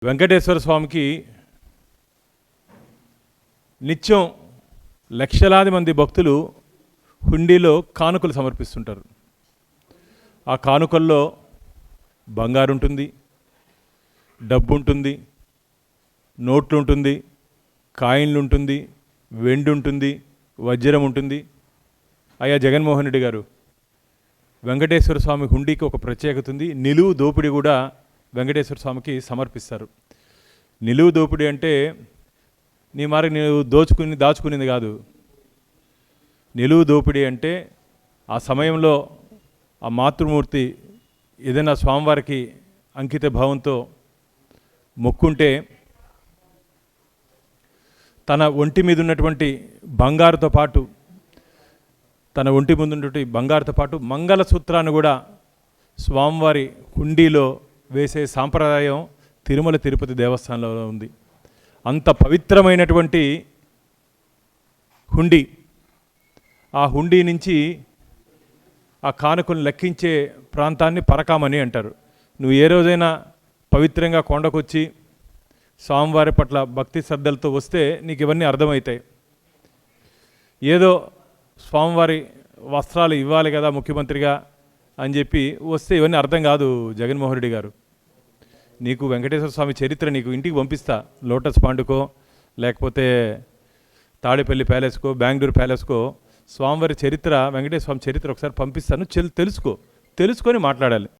వెంకటేశ్వర స్వామికి నిత్యం లక్షలాది మంది భక్తులు హుండీలో కానుకలు సమర్పిస్తుంటారు. ఆ కానుకల్లో బంగారు ఉంటుంది, డబ్బు ఉంటుంది, నోట్లు ఉంటుంది, కాయిన్లు ఉంటుంది, వెండి ఉంటుంది, వజ్రం ఉంటుంది. అయ్యా జగన్మోహన్ రెడ్డి గారు, వెంకటేశ్వర స్వామి హుండీకి ఒక ప్రత్యేకత ఉంది. నిలువు దోపిడీ కూడా వెంకటేశ్వర స్వామికి సమర్పిస్తారు. నిలువు దోపిడీ అంటే నీ మరి నీవు దాచుకునేది కాదు. నిలువు దోపిడీ అంటే ఆ సమయంలో ఆ మాతృమూర్తి ఏదైనా స్వామివారికి అంకిత భావంతో మొక్కుంటే తన ఒంటి మీద ఉన్నటువంటి బంగారుతో పాటు మంగళసూత్రాన్ని కూడా స్వామివారి హుండీలో వేసే సాంప్రదాయం తిరుమల తిరుపతి దేవస్థానంలో ఉంది. అంత పవిత్రమైనటువంటి హుండీ, ఆ హుండీ నుంచి ఆ కానుకను లెక్కించే ప్రాంతాన్ని పరకామని అంటారు. నువ్వు ఏ రోజైనా పవిత్రంగా కొండకొచ్చి స్వామివారి పట్ల భక్తి శ్రద్ధలతో వస్తే నీకు ఇవన్నీ అర్థమవుతాయి. ఏదో స్వామివారి వస్త్రాలు ఇవ్వాలి కదా ముఖ్యమంత్రిగా అని చెప్పి వస్తే ఇవన్నీ అర్థం కాదు. జగన్మోహన్ రెడ్డి గారు, నీకు వెంకటేశ్వర స్వామి చరిత్ర నీకు ఇంటికి పంపిస్తా. లోటస్ పాండుకో లేకపోతే తాడేపల్లి ప్యాలెస్కో బెంగళూరు ప్యాలెస్కో స్వామివారి చరిత్ర, వెంకటేశ్వర స్వామి చరిత్ర ఒకసారి పంపిస్తాను. తెలుసుకొని మాట్లాడాలి.